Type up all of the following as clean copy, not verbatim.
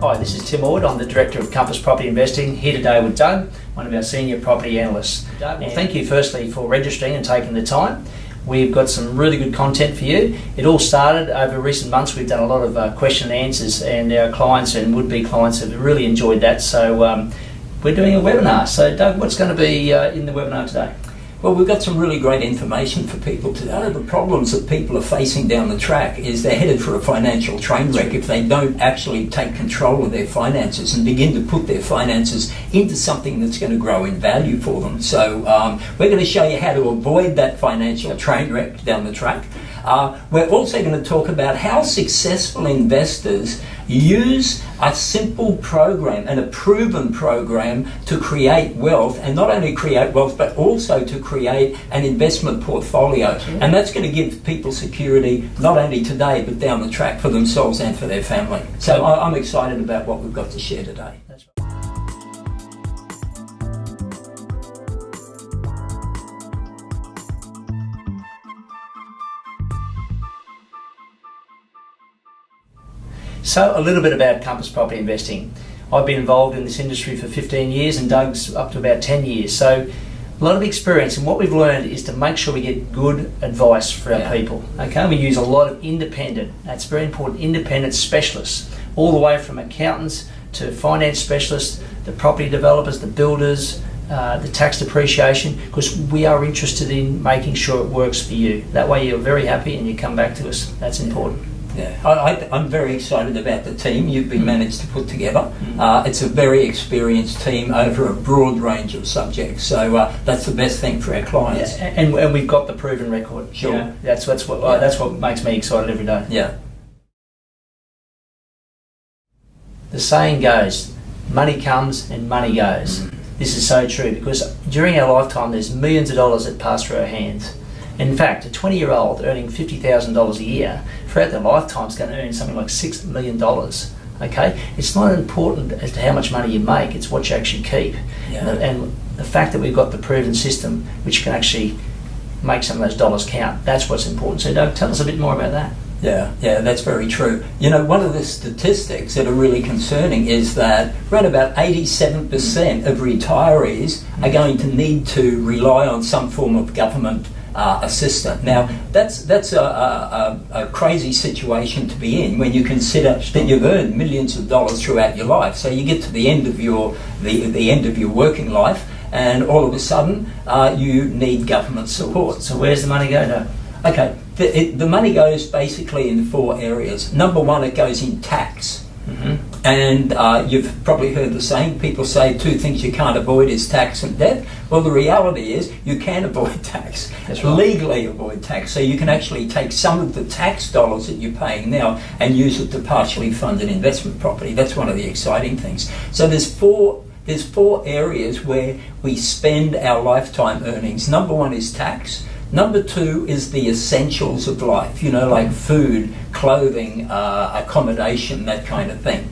Hi, this is Tim Ord. I'm the Director of Compass Property Investing, here today with Doug, one of our senior property analysts. Doug, well, thank you firstly for registering and taking the time. We've got some really good content for you. It all started over recent months. We've done a lot of question and answers, and our clients and would-be clients have really enjoyed that. So we're doing a webinar. So Doug, what's going to be in the webinar today? Well, we've got some really great information for people today. One of the problems that people are facing down the track is they're headed for a financial train wreck if they don't actually take control of their finances and begin to put their finances into something that's going to grow in value for them. So we're going to show you how to avoid that financial train wreck down the track. We're also going to talk about how successful investors use a simple program and a proven program to create wealth, and not only create wealth but also to create an investment portfolio. And that's going to give people security not only today but down the track for themselves and for their family. So I'm excited about what we've got to share today. That's right. So a little bit about Compass Property Investing. I've been involved in this industry for 15 years and Doug's up to about 10 years. So a lot of experience, and what we've learned is to make sure we get good advice for our people. Okay, we use a lot of independent, that's very important, independent specialists, all the way from accountants to finance specialists, the property developers, the builders, the tax depreciation, because we are interested in making sure it works for you. That way you're very happy and you come back to us. That's important. Yeah, I'm very excited about the team you've been managed to put together. It's a very experienced team over a broad range of subjects, so that's the best thing for our clients. Yeah, and we've got the proven record. Sure. You know, that's what makes me excited every day. Yeah. The saying goes, money comes and money goes. This is so true, because during our lifetime there's millions of dollars that pass through our hands. In fact, a 20-year-old earning $50,000 a year throughout their lifetime is going to earn something like $6 million. Okay, it's not important as to how much money you make; it's what you actually keep. Yeah. And the fact that we've got the proven system, which can actually make some of those dollars count, that's what's important. So, Doug, tell us a bit more about that. Yeah, that's very true. You know, one of the statistics that are really concerning is that around about 87% of retirees are going to need to rely on some form of government assistant. Now, that's a crazy situation to be in when you consider that you've earned millions of dollars throughout your life. So you get to the end of your the end of your working life, and all of a sudden you need government support. So where's the money go, Doug? Okay, the money goes basically in 4 areas. Number one, it goes in tax. And you've probably heard the saying, people say 2 things you can't avoid is tax and death. Well, the reality is you can avoid tax. That's right. Legally avoid tax. So you can actually take some of the tax dollars that you're paying now and use it to partially fund an investment property. That's one of the exciting things. So there's four areas where we spend our lifetime earnings. Number one is tax. Number 2 is the essentials of life, you know, like food, clothing, accommodation, that kind of thing.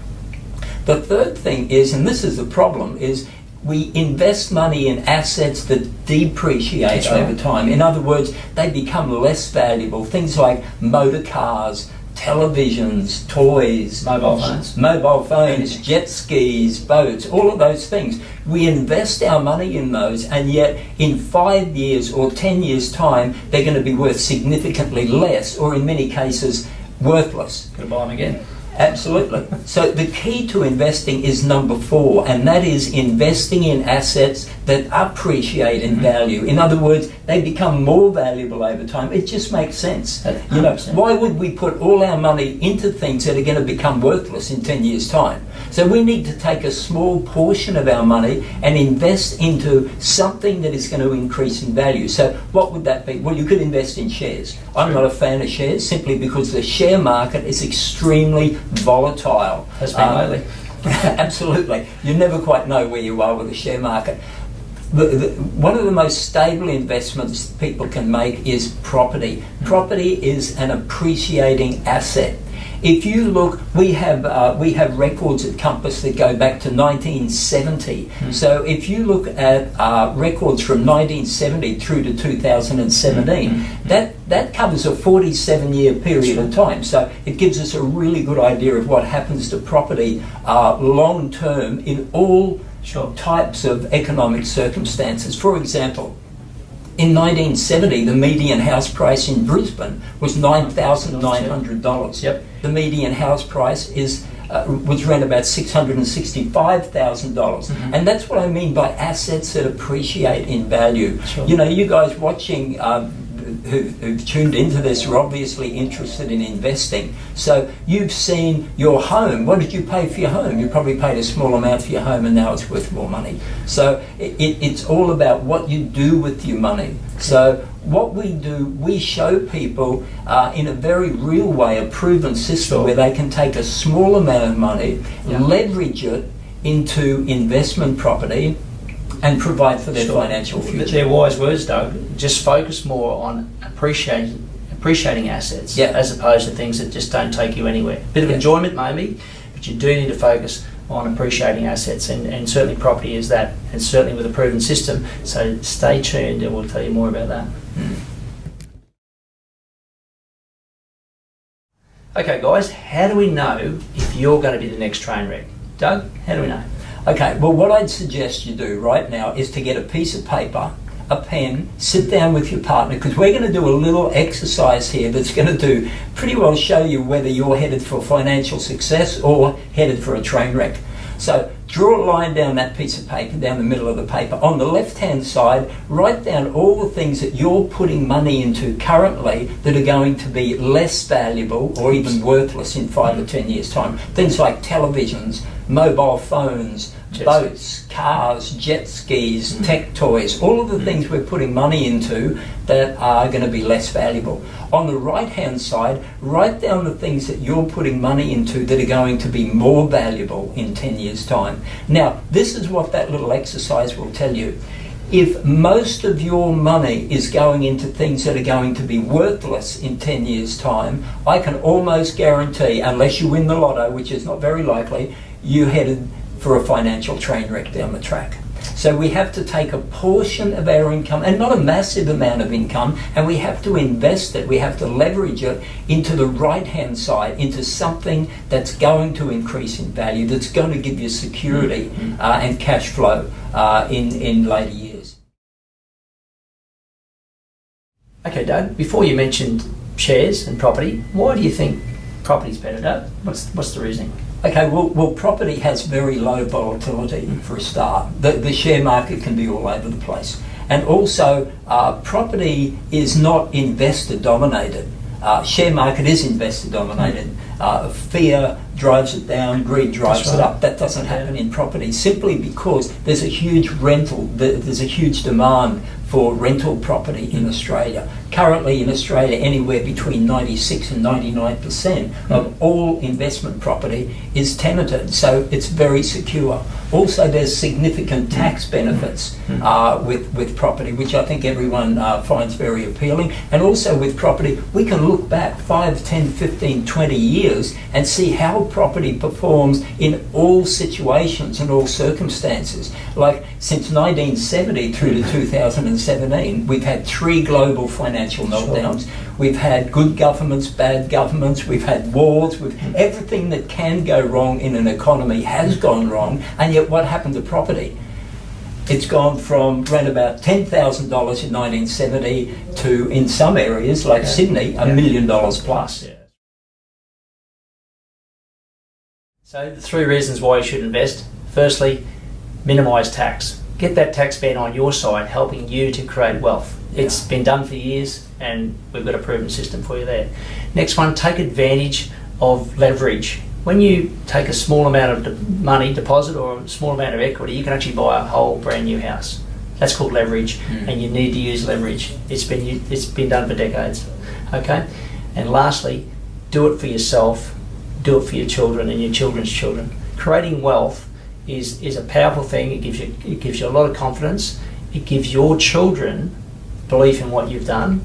The third thing is, and this is the problem, is we invest money in assets that depreciate over time. In other words, they become less valuable. Things like motor cars, televisions, toys, mobile phones, jet skis, boats, all of those things. We invest our money in those, and yet in 5 years or 10 years' time, they're going to be worth significantly less, or in many cases, worthless. Got to buy them again. Absolutely. So the key to investing is number 4, and that is investing in assets that appreciate in value. In other words, they become more valuable over time. It just makes sense. You know, why would we put all our money into things that are going to become worthless in 10 years' time? So we need to take a small portion of our money and invest into something that is going to increase in value. So what would that be? Well, you could invest in shares. I'm not a fan of shares simply because the share market is extremely volatile. Has been lately. Absolutely. You never quite know where you are with the share market. One of the most stable investments people can make is property. Property is an appreciating asset. If you look, we have records at Compass that go back to 1970. So if you look at records from 1970 through to 2017, that covers a 47-year period of time. So it gives us a really good idea of what happens to property long term in all types of economic circumstances. For example, in 1970, the median house price in Brisbane was $9,900. Yep. The median house price was around about $665,000, and that's what I mean by assets that appreciate in value. Sure. You know, you guys watching who've tuned into this are obviously interested in investing. So you've seen your home. What did you pay for your home? You probably paid a small amount for your home, and now it's worth more money. So it's all about what you do with your money. So what we do, we show people in a very real way a proven system where they can take a small amount of money, leverage it into investment property, and provide for their financial future. They're wise words, Doug. Just focus more on appreciating assets as opposed to things that just don't take you anywhere. Bit of enjoyment maybe, but you do need to focus on appreciating assets, and certainly property is that, and certainly with a proven system. So stay tuned and we'll tell you more about that. Okay guys, how do we know if you're going to be the next train wreck? Doug, how do we know? Okay, well what I'd suggest you do right now is to get a piece of paper, a pen, sit down with your partner, because we're going to do a little exercise here that's going to do pretty well show you whether you're headed for financial success or headed for a train wreck. So draw a line down that piece of paper, down the middle of the paper. On the left-hand side, write down all the things that you're putting money into currently that are going to be less valuable or even worthless in 5 or 10 years' time. Things like televisions, mobile phones, boats, cars, jet skis, tech toys, all of the things we're putting money into that are going to be less valuable. On the right-hand side, write down the things that you're putting money into that are going to be more valuable in 10 years' time. Now, this is what that little exercise will tell you. If most of your money is going into things that are going to be worthless in 10 years' time, I can almost guarantee, unless you win the lotto, which is not very likely, you headed for a financial train wreck down the track. So we have to take a portion of our income, and not a massive amount of income, and we have to invest it, we have to leverage it into the right-hand side, into something that's going to increase in value, that's going to give you security and cash flow in later years. Okay, Doug, before you mentioned shares and property, why do you think property's better, Doug? What's the reasoning? Okay, well, property has very low volatility for a start. The share market can be all over the place. And also, property is not investor dominated. Share market is investor dominated. Fear drives it down, greed drives it up. That doesn't happen in property, simply because there's a huge there's a huge demand for rental property in Australia. Currently in Australia, anywhere between 96 and 99% of all investment property is tenanted, so it's very secure. Also, there's significant tax benefits with property, which I think everyone finds very appealing. And also with property, we can look back 5, 10, 15, 20 years and see how property performs in all situations and all circumstances. Like since 1970 through to 2017, we've had 3 global financial meltdowns. We've had good governments, bad governments, we've had wars, everything that can go wrong in an economy has gone wrong, and yet what happened to property? It's gone from around about $10,000 in 1970 to, in some areas like Sydney, $1 million plus. Yeah. So the 3 reasons why you should invest. Firstly, minimise tax. Get that tax band on your side, helping you to create wealth. It's been done for years, and we've got a proven system for you there. Next one, take advantage of leverage. When you take a small amount of money, deposit, or a small amount of equity, you can actually buy a whole brand new house. That's called leverage, and you need to use leverage. It's been done for decades. Okay? And lastly, do it for yourself, do it for your children and your children's children. Creating wealth is a powerful thing. It gives you a lot of confidence. It gives your children belief in what you've done,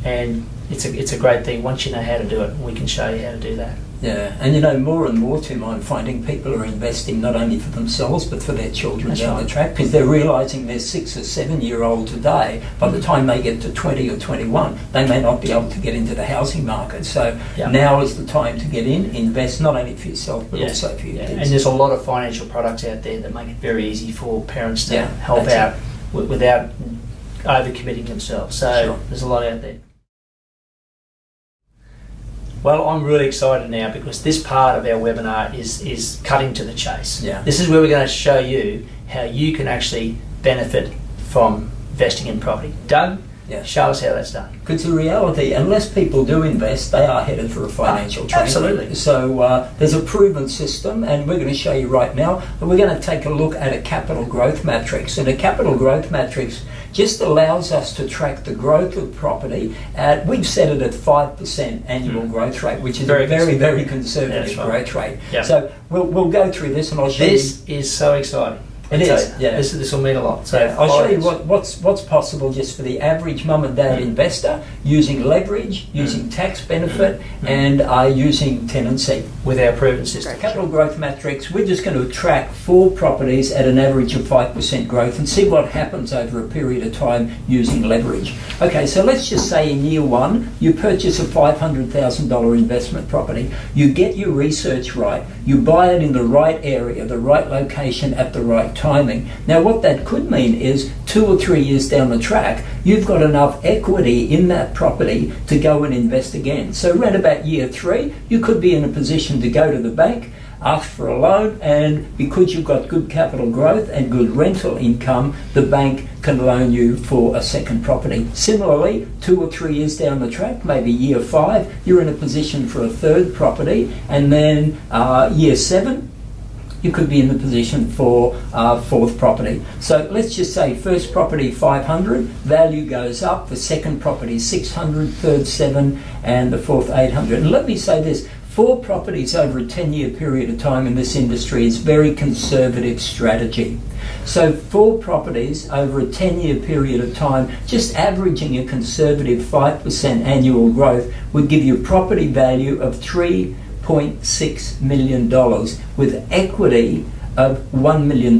and it's a great thing once you know how to do it. We can show you how to do that. Yeah, and more and more, Tim, I'm finding people are investing not only for themselves but for their children down the track, because they're realising they're 6 or 7 year old today. By the time they get to 20 or 21, they may not be able to get into the housing market. So now is the time to get in, invest not only for yourself but also for your kids. And there's a lot of financial products out there that make it very easy for parents to help out without overcommitting themselves. So there's a lot out there. Well, I'm really excited now because this part of our webinar is cutting to the chase. Yeah. This is where we're going to show you how you can actually benefit from investing in property. Doug, show us how that's done. Because the reality, unless people do invest, they are headed for a financial train. Absolutely. So there's a proven system, and we're going to show you right now. But we're going to take a look at a capital growth matrix. And a capital growth matrix just allows us to track the growth of property we've set it at 5% annual growth rate, which is a very, very conservative growth rate. Yep. So we'll go through this, and I'll show you. This is so exciting. It is, yeah. This will mean a lot. So I'll show you what's possible just for the average mum and dad investor using leverage, using tax benefit, and using tenancy. With our proven system. Capital growth matrix, we're just going to track 4 properties at an average of 5% growth and see what happens over a period of time using leverage. Okay, so let's just say in year 1, you purchase a $500,000 investment property. You get your research right. You buy it in the right area, the right location at the right timing. Now what that could mean is 2 or 3 years down the track, you've got enough equity in that property to go and invest again. So around about year 3, you could be in a position to go to the bank, ask for a loan, and because you've got good capital growth and good rental income, the bank can loan you for a second property. Similarly, 2 or 3 years down the track, maybe year 5, you're in a position for a third property, and then year 7, you could be in the position for fourth property. So let's just say first property 500, value goes up, the second property 600, third 7, and the fourth 800. And let me say this, 4 properties over a 10-year period of time in this industry is very conservative strategy. So 4 properties over a 10-year period of time, just averaging a conservative 5% annual growth would give you a property value of $3.6 million with equity of $1 million.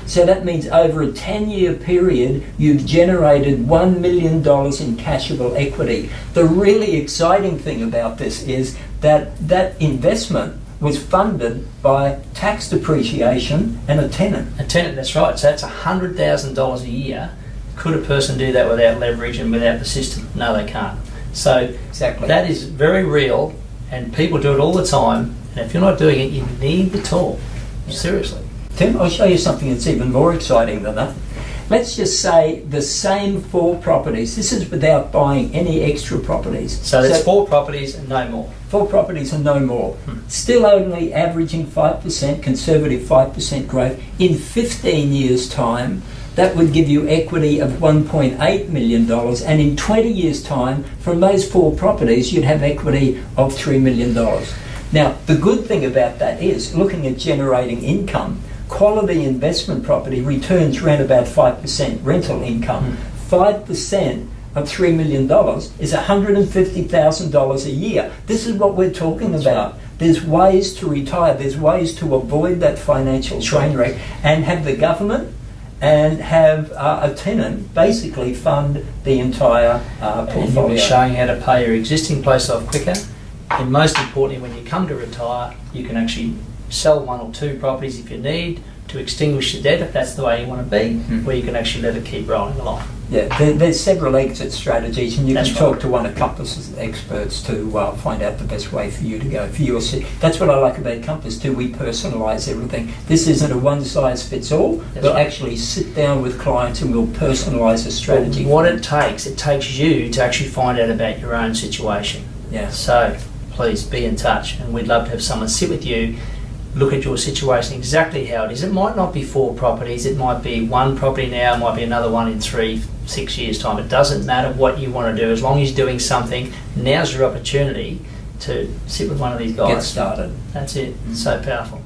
So that means over a 10-year period, you've generated $1 million in cashable equity. The really exciting thing about this is that investment was funded by tax depreciation and a tenant. A tenant, that's right. So that's $100,000 a year. Could a person do that without leverage and without the system? No, they can't. So exactly, that is very real, and people do it all the time. And if you're not doing it, you need the tool. Seriously. Tim, I'll show you something that's even more exciting than that. Let's just say the same 4 properties. This is without buying any extra properties. So there's 4 properties and no more. 4 properties and no more. Still only averaging 5%, conservative 5% growth. In 15 years' time, that would give you equity of $1.8 million. And in 20 years' time, from those 4 properties, you'd have equity of $3 million. Now, the good thing about that is, looking at generating income, quality investment property returns around about 5% rental income. 5% of $3 million is $150,000 a year. This is what we're talking about. There's ways to retire. There's ways to avoid that financial train wreck and have the government and have a tenant basically fund the entire portfolio. And you'll be showing how to pay your existing place off quicker. And most importantly, when you come to retire, you can actually sell 1 or 2 properties if you need to extinguish the debt, if that's the way you want to be, where you can actually let it keep rolling along. Yeah, there's several exit strategies, and you can talk to one of Compass's experts to find out the best way for you to go. For your That's what I like about Compass too. We personalise everything. This isn't a one-size-fits-all. We'll actually sit down with clients and we'll personalise a strategy. What it takes you to actually find out about your own situation. Yeah. So please be in touch, and we'd love to have someone sit with you, look at your situation exactly how it is. It might not be 4 properties, it might be 1 property now, it might be another one in 3-6 years' time. It doesn't matter what you want to do, as long as you're doing something. Now's your opportunity to sit with one of these guys. Get started. That's it. So powerful.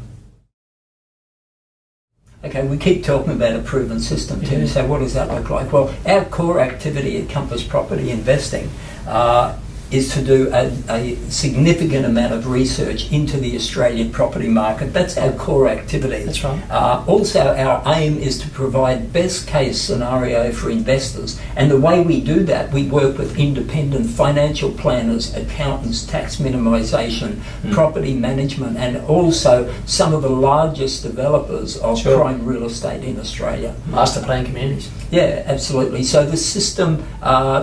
Okay, we keep talking about a proven system too. So what does that look like? Well, our core activity at Compass Property Investing is to do a significant amount of research into the Australian property market. That's our core activity. That's right. Also, our aim is to provide best case scenario for investors. And the way we do that, we work with independent financial planners, accountants, tax minimisation, property management, and also some of the largest developers of prime real estate in Australia. Master plan communities. Yeah, absolutely. So the system,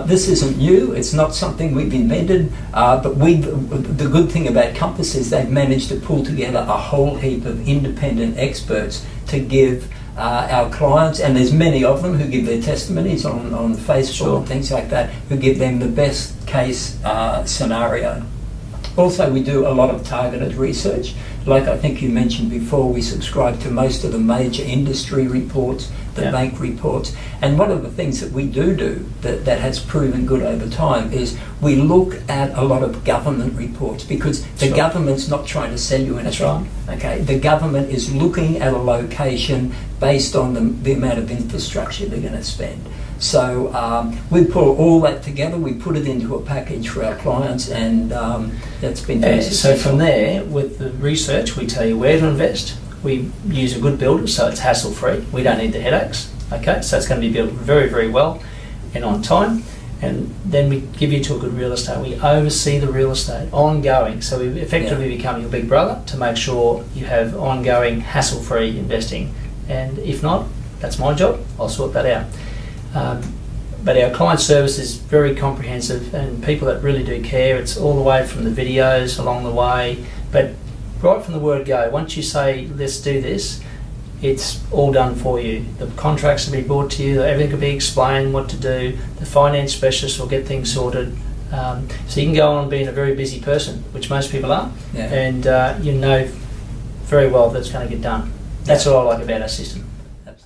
this isn't new. It's not something we've invented, but the good thing about Compass is they've managed to pull together a whole heap of independent experts to give our clients, and there's many of them who give their testimonies on Facebook and things like that, who give them the best case scenario. Also, we do a lot of targeted research. Like I think you mentioned before, we subscribe to most of the major industry reports, the bank reports. And one of the things that we do that has proven good over time is we look at a lot of government reports, because the government's not trying to sell you anything. Okay, the government is looking at a location based on the amount of infrastructure they're going to spend. So we pull all that together, we put it into a package for our clients, and that's been very successful. So from there, with the research, we tell you where to invest. We use a good builder, so it's hassle-free. We don't need the headaches. Okay, so it's going to be built very, very well and on time. And then we give you to a good real estate. We oversee the real estate ongoing. So we effectively become your big brother to make sure you have ongoing hassle-free investing. And if not, that's my job. I'll sort that out. But our client service is very comprehensive, and people that really do care. It's all the way from the videos along the way, but right from the word go, once you say let's do this, it's all done for you. The contracts will be brought to you, everything will be explained what to do, the finance specialist will get things sorted. So you can go on being a very busy person, which most people are, and you know very well that it's going to get done. That's what I like about our system.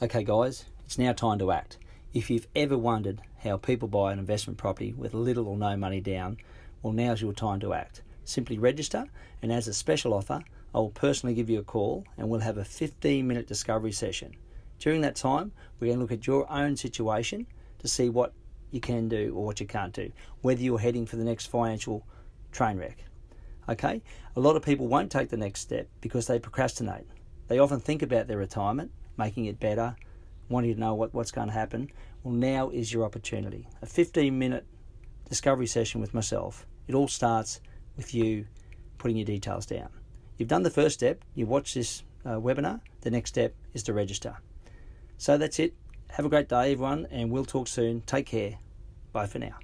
Okay guys, it's now time to act. If you've ever wondered how people buy an investment property with little or no money down, well, now's your time to act. Simply register, and as a special offer, I will personally give you a call and we'll have a 15-minute discovery session. During that time, we're going to look at your own situation to see what you can do or what you can't do, whether you're heading for the next financial train wreck. Okay? A lot of people won't take the next step because they procrastinate. They often think about their retirement, making it better, wanting to know what's going to happen. Well, now is your opportunity. A 15-minute discovery session with myself. It all starts with you putting your details down. You've done the first step, you watch this webinar, the next step is to register. So that's it. Have a great day everyone, and we'll talk soon. Take care. Bye for now.